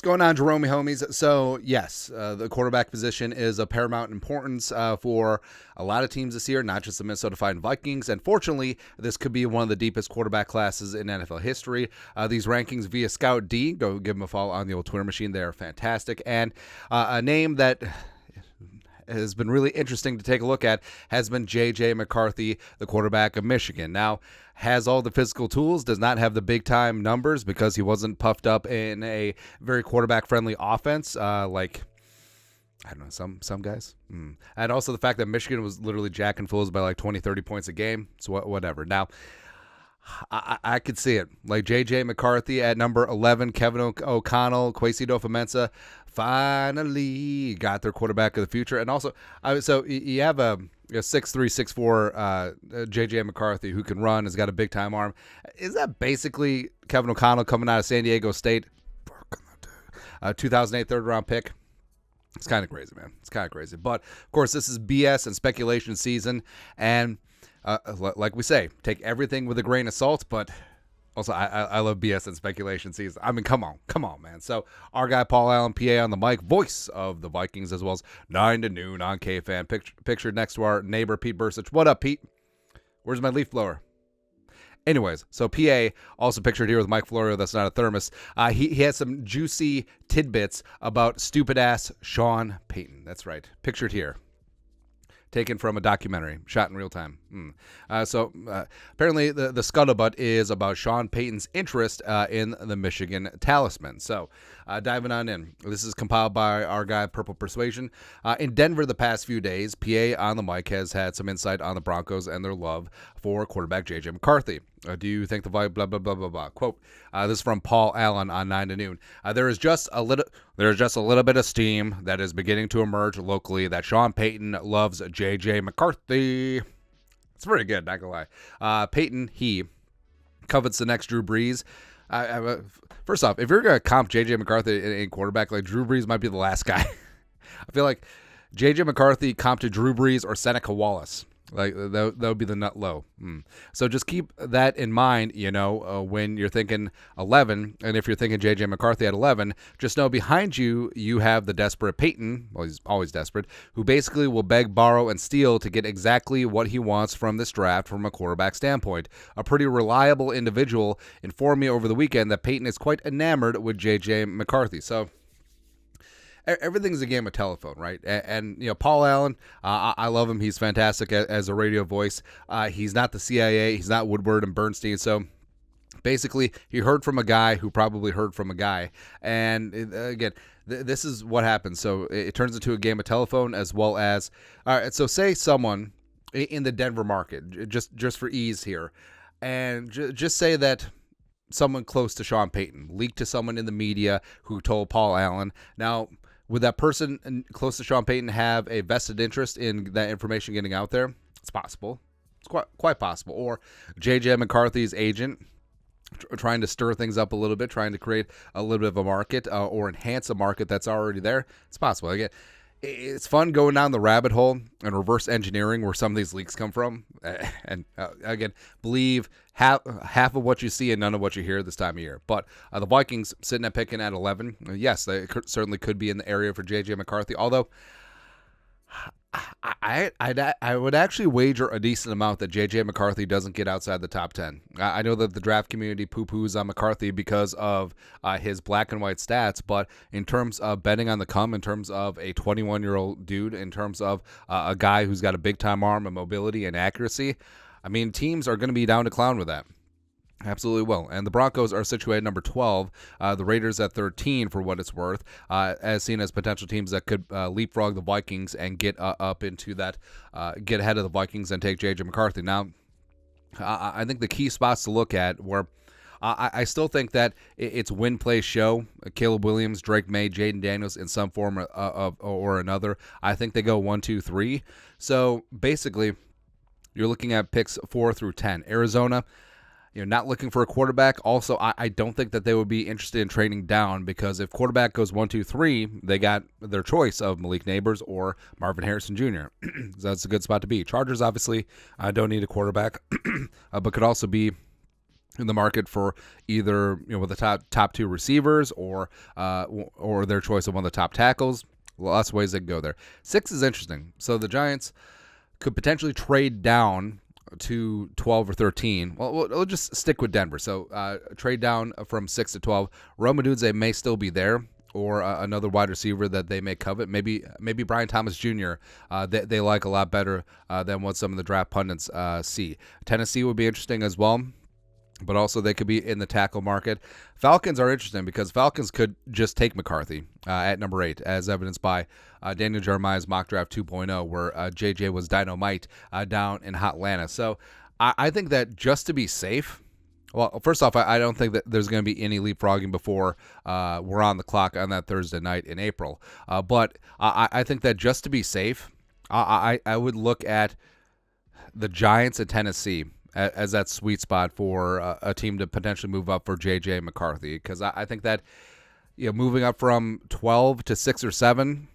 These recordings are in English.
going on, Jerome homies? So, yes, the quarterback position is of paramount importance for a lot of teams this year, not just the Minnesota Vikings. And fortunately, this could be one of the deepest quarterback classes in NFL history. These rankings via Scout D, go give them a follow on the old Twitter machine. They're fantastic. And a name that has been really interesting to take a look at has been JJ McCarthy, the quarterback of Michigan. Now, has all the physical tools, does not have the big-time numbers because he wasn't puffed up in a very quarterback-friendly offense like, I don't know, some guys. And also the fact that Michigan was literally jacking fools by like 20, 30 points a game. So whatever. Now, I could see it. Like JJ McCarthy at number 11, Kevin O'Connell, Kwesi Adofo-Mensah finally got their quarterback of the future. And also, so you have a 6'3", 6'4", JJ McCarthy who can run, has got a big-time arm. Is that basically Kevin O'Connell coming out of San Diego State? 2008 third-round pick? It's kind of crazy, man. It's kind of crazy. But, of course, this is BS and speculation season. And like we say, take everything with a grain of salt, but also I love BS and speculation season. I mean, come on, man. So our guy Paul Allen, PA on the mic, voice of the Vikings, as well as 9 to noon on K-Fan, pictured next to our neighbor, Pete Bursich. What up, Pete? Where's my leaf blower? Anyways, so PA also pictured here with Mike Florio. That's not a thermos. He has some juicy tidbits about stupid-ass Sean Payton. That's right. Pictured here. Taken from a documentary, shot in real time. So apparently the scuttlebutt is about Sean Payton's interest in the Michigan Talisman. So diving on in. This is compiled by our guy, Purple Persuasion. In Denver the past few days, PA on the mic has had some insight on the Broncos and their love for quarterback JJ McCarthy. Do you think the vibe, blah, blah, blah, blah, blah. Quote, this is from Paul Allen on 9 to noon. There is just a little bit of steam that is beginning to emerge locally that Sean Payton loves JJ McCarthy. It's very good, not gonna lie. Payton, he covets the next Drew Brees. First off, if you're gonna comp JJ McCarthy in quarterback, like Drew Brees might be the last guy. I feel like JJ McCarthy comped to Drew Brees or Seneca Wallace. Like that would be the nut low. So just keep that in mind, when you're thinking 11, and if you're thinking JJ McCarthy at 11, just know behind you have the desperate Payton. Well, he's always desperate, who basically will beg, borrow, and steal to get exactly what he wants from this draft from a quarterback standpoint. A pretty reliable individual informed me over the weekend that Payton is quite enamored with JJ McCarthy. So everything's a game of telephone, right? And Paul Allen, I love him. He's fantastic as a radio voice. He's not the CIA. He's not Woodward and Bernstein. So basically, he heard from a guy who probably heard from a guy. And again, this is what happens. So it turns into a game of telephone as well as, all right, so say someone in the Denver market, just for ease here, and just say that someone close to Sean Payton leaked to someone in the media who told Paul Allen. Now, would that person close to Sean Payton have a vested interest in that information getting out there? It's possible. It's quite possible. Or J.J. McCarthy's agent trying to stir things up a little bit, trying to create a little bit of a market or enhance a market that's already there. It's possible. Again, it's fun going down the rabbit hole and reverse engineering where some of these leaks come from. And again, believe half of what you see and none of what you hear this time of year. But the Vikings sitting at picking at 11. Yes, they certainly could be in the area for JJ McCarthy. Although I would actually wager a decent amount that JJ McCarthy doesn't get outside the top 10. I know that the draft community poo-poos on McCarthy because of his black and white stats, but in terms of betting on the come, in terms of a 21-year-old dude, in terms of a guy who's got a big-time arm and mobility and accuracy, I mean, teams are going to be down to clown with that. Absolutely will. And the Broncos are situated number 12. The Raiders at 13 for what it's worth, as seen as potential teams that could leapfrog the Vikings and get up into that, get ahead of the Vikings and take J.J. McCarthy. Now, I think the key spots to look at were I still think that it's win, play, show. Caleb Williams, Drake May, Jaden Daniels in some form or another. I think they go 1, 2, 3. So basically, you're looking at picks 4 through 10. Arizona, not looking for a quarterback. Also, I don't think that they would be interested in trading down because if quarterback goes 1, 2, 3, they got their choice of Malik Neighbors or Marvin Harrison Jr. So that's a good spot to be. Chargers obviously don't need a quarterback, but could also be in the market for either with the top two receivers or their choice of one of the top tackles. Lots of ways they can go there. 6 is interesting. So the Giants could potentially trade down to 12 or 13. Well, we'll just stick with Denver. So trade down from 6 to 12. Rome Odunze may still be there, or another wide receiver that they may covet. Maybe Brian Thomas Jr. They like a lot better than what some of the draft pundits see. Tennessee would be interesting as well, but also they could be in the tackle market. Falcons are interesting because Falcons could just take McCarthy at number 8, as evidenced by Daniel Jeremiah's mock draft 2.0, where JJ was dynamite down in Hotlanta. So I think that just to be safe, well, first off, I don't think that there's going to be any leapfrogging before we're on the clock on that Thursday night in April. But I think that just to be safe, I would look at the Giants and Tennessee as that sweet spot for a team to potentially move up for JJ McCarthy, because I think that moving up from 12 to 6 or 7,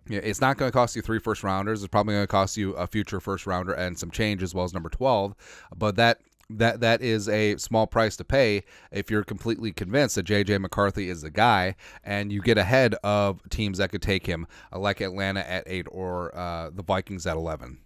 it's not going to cost you 3 first rounders. It's probably going to cost you a future first rounder and some change as well as number 12. But that is a small price to pay if you're completely convinced that JJ McCarthy is the guy, and you get ahead of teams that could take him, like Atlanta at 8 or the Vikings at 11.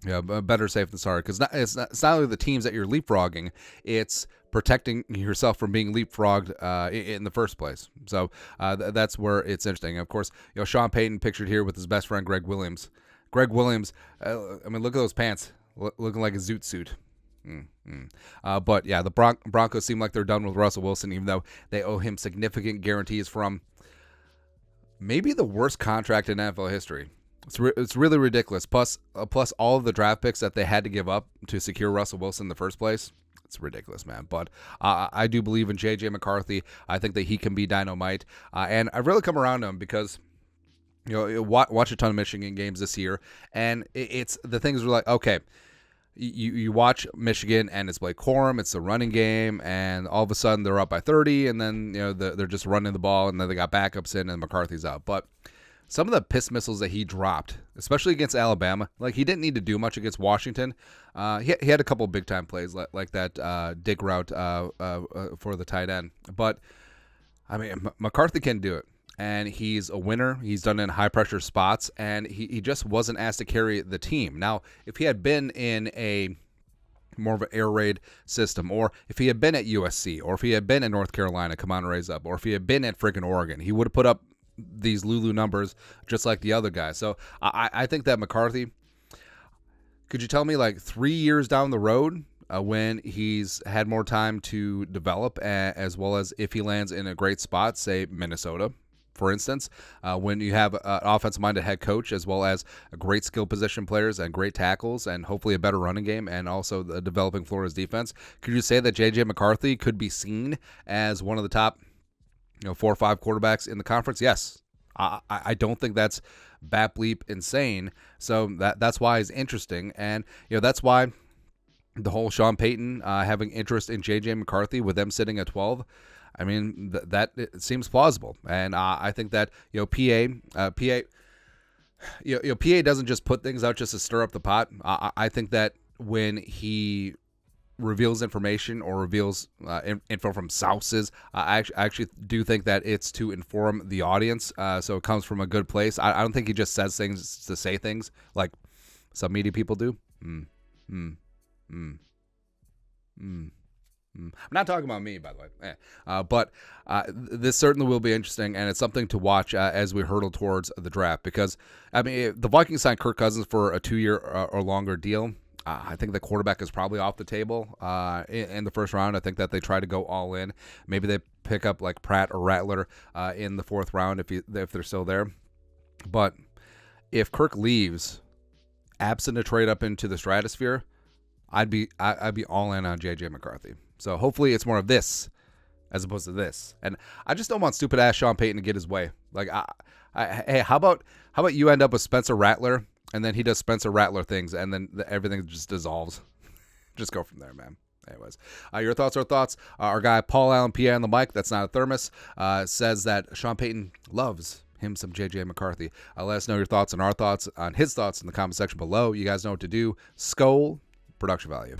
Better safe than sorry, because it's not only the teams that you're leapfrogging, it's protecting yourself from being leapfrogged in the first place. So that's where it's interesting. Of course, Sean Payton pictured here with his best friend Greg Williams. Greg Williams, I mean, look at those pants, looking like a zoot suit. But yeah, the Broncos seem like they're done with Russell Wilson, even though they owe him significant guarantees from maybe the worst contract in NFL history. It's really ridiculous. Plus all of the draft picks that they had to give up to secure Russell Wilson in the first place. It's ridiculous, man. But I do believe in JJ McCarthy. I think that he can be dynamite. And I've really come around to him because watch a ton of Michigan games this year, and it's the things were like, okay, you watch Michigan and it's Blake Corum, it's the running game, and all of a sudden they're up by 30, and then they're just running the ball, and then they got backups in, and McCarthy's out. But some of the piss missiles that he dropped, especially against Alabama, like he didn't need to do much against Washington. He had a couple of big-time plays like that dig route for the tight end. But, I mean, McCarthy can do it, and he's a winner. He's done it in high-pressure spots, and he just wasn't asked to carry the team. Now, if he had been in a more of an air raid system, or if he had been at USC, or if he had been in North Carolina, come on, raise up, or if he had been at freaking Oregon, he would have put up these Lulu numbers just like the other guys. So I think that McCarthy, could you tell me like 3 years down the road when he's had more time to develop, as well as if he lands in a great spot, say Minnesota, for instance, when you have an offensive-minded head coach as well as great skill position players and great tackles and hopefully a better running game and also the developing Florida's defense, could you say that JJ McCarthy could be seen as one of the top 4 or 5 quarterbacks in the conference? Yes. I don't think that's bat bleep insane. So that's why it's interesting. And, that's why the whole Sean Payton having interest in J.J. McCarthy with them sitting at 12, I mean, that it seems plausible. And I think that, PA doesn't just put things out just to stir up the pot. I think that when he reveals information or reveals info from sources, I actually do think that it's to inform the audience, so it comes from a good place. I don't think he just says things to say things like some media people do. I'm not talking about me, by the way. But this certainly will be interesting, and it's something to watch as we hurtle towards the draft, because, I mean, the Vikings signed Kirk Cousins for a 2-year or longer deal. I think the quarterback is probably off the table in the first round. I think that they try to go all in. Maybe they pick up like Pratt or Rattler in the 4th round if they're still there. But if Kirk leaves, absent a trade up into the stratosphere, I'd be all in on JJ McCarthy. So hopefully it's more of this as opposed to this. And I just don't want stupid ass Sean Payton to get his way. Like, hey, how about you end up with Spencer Rattler? And then he does Spencer Rattler things, and then everything just dissolves. Just go from there, man. Anyways, your thoughts are thoughts. Our guy Paul Allen Pierre on the mic, that's not a thermos, says that Sean Payton loves him some JJ McCarthy. Let us know your thoughts and our thoughts on his thoughts in the comment section below. You guys know what to do. Skol, production value.